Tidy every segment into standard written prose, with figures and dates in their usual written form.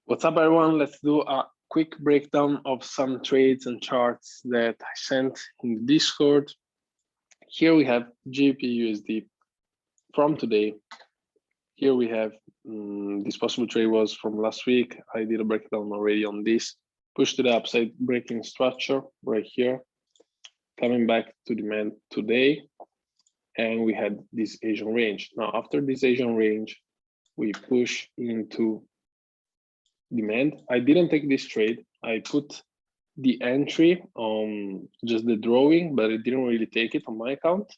What's up, everyone? Let's do a quick breakdown of some trades and charts that I sent in the Discord. Here we have GBP/USD from today. Here we have this possible trade was from last week. I did a breakdown already on this. Push to the upside, breaking structure right here, coming back to demand today. And we had this Asian range. Now, after this Asian range, we push into demand. I didn't take this trade. I put the entry on just the drawing, but I didn't really take it on my account,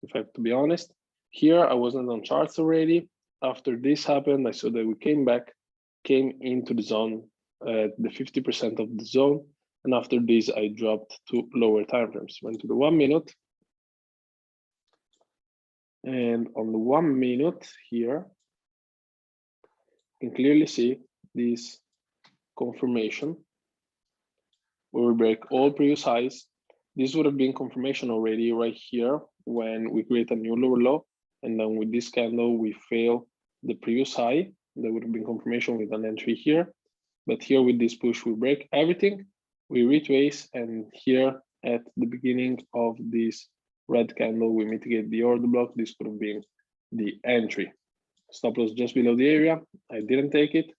if I have to be honest. Here, I wasn't on charts already. After this happened, I saw that we came into the zone at the 50% of the zone. And after this, I dropped to lower timeframes, went to the 1 minute. And on the 1 minute here, you can clearly see this confirmation where we break all previous highs. This would have been confirmation already right here when we create a new lower low, and then with this candle we fail the previous high. There would have been confirmation with an entry here, but here with this push we break everything, we retrace, and here at the beginning of this red candle we mitigate the order block. This could have been the entry. Stop loss just below the area. I didn't take it,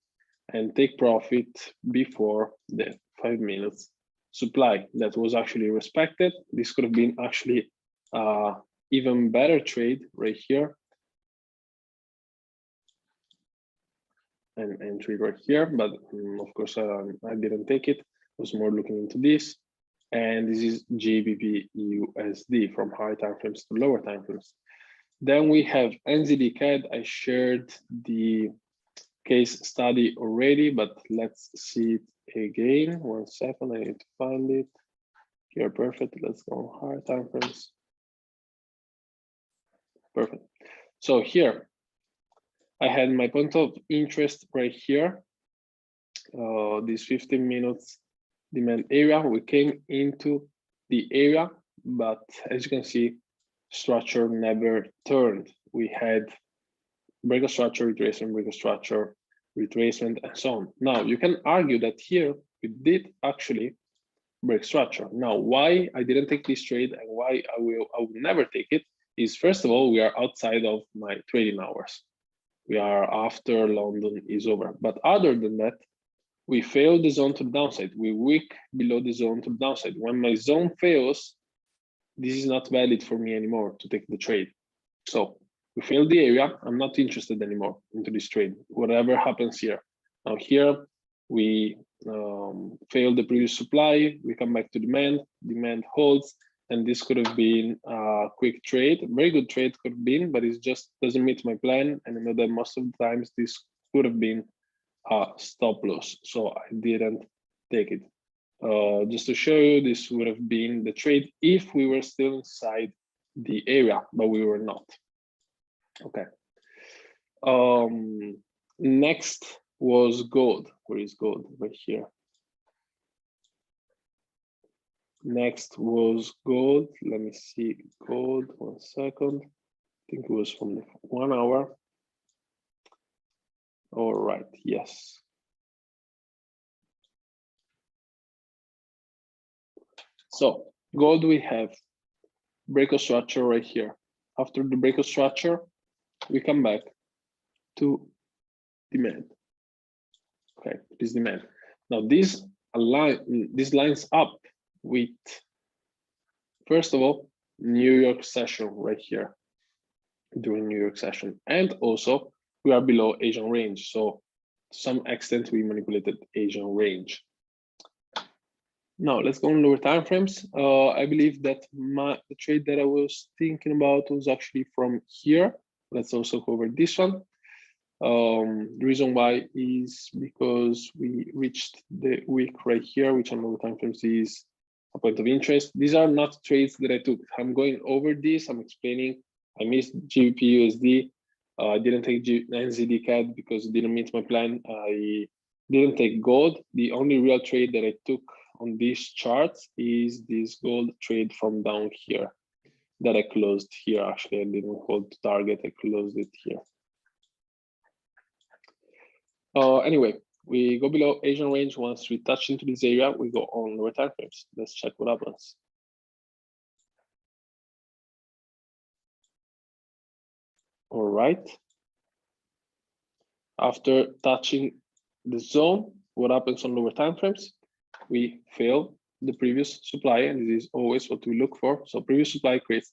and take profit before the 5 minutes supply. That was actually respected. This could have been actually even better trade right here. An entry right here, but of course I didn't take it. I was more looking into this. And this is GBP/USD from higher timeframes to lower timeframes. Then we have NZD/CAD. I shared the case study already, but let's see it again. 1 second, I need to find it. Here, perfect. Let's go on higher timeframes. Perfect. So here, I had my point of interest right here. This 15 minutes demand area. We came into the area, but as you can see, structure never turned. We had break a structure, retracement, break a structure, retracement, and so on. Now, you can argue that here we did actually break structure. Now, why I didn't take this trade and why I will never take it is, first of all, we are outside of my trading hours. We are after London is over. But other than that, we failed the zone to the downside. We wick below the zone to the downside. When my zone fails, this is not valid for me anymore to take the trade. So we failed the area. I'm not interested anymore into this trade, whatever happens here. Now here, we failed the previous supply. We come back to demand. Demand holds. And this could have been a quick trade. A very good trade could have been, but it just doesn't meet my plan. And I know that most of the times this could have been a stop loss. So I didn't take it. Just to show you, this would have been the trade if we were still inside the area, but we were not. Okay. Next was gold. Where is gold? Right here. Next was gold. Let me see gold. 1 second. I think it was from the 1 hour. All right. Yes. So gold, we have breakout structure right here. After the breakout structure, we come back to demand. Okay, this demand. Now this lines up with, first of all, New York session right here, during New York session. And also we are below Asian range. So to some extent we manipulated Asian range. Now let's go on lower time frames. I believe that the trade that I was thinking about was actually from here. Let's also cover this one. The reason why is because we reached the wick right here, which on lower time frames is a point of interest. These are not trades that I took. I'm going over this. I'm explaining. I missed GBP/USD. I didn't take NZD/CAD because it didn't meet my plan. I didn't take gold. The only real trade that I took on these charts is this gold trade from down here that I closed here. Actually, I didn't hold to target. I closed it here. Anyway, We go below Asian range. Once we touch into this area, we go on lower time frames. Let's check what happens. All right. After touching the zone, what happens on lower time frames? We fail the previous supply, and this is always what we look for. So previous supply creates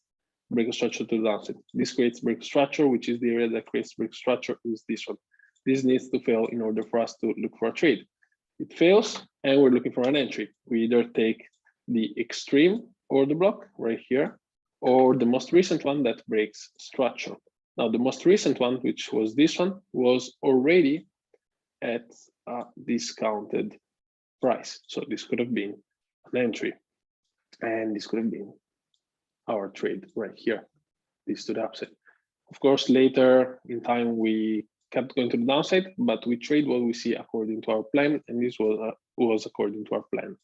break structure to the downside. This creates break structure, which is the area that creates break structure is this one. This needs to fail in order for us to look for a trade. It fails, and we're looking for an entry. We either take the extreme order block right here, or the most recent one that breaks structure. Now, the most recent one, which was this one, was already at a discounted price. So this could have been an entry, and this could have been our trade right here, this to the upside. Of course, later in time, we kept going to the downside, but we trade what we see according to our plan, and this was according to our plan.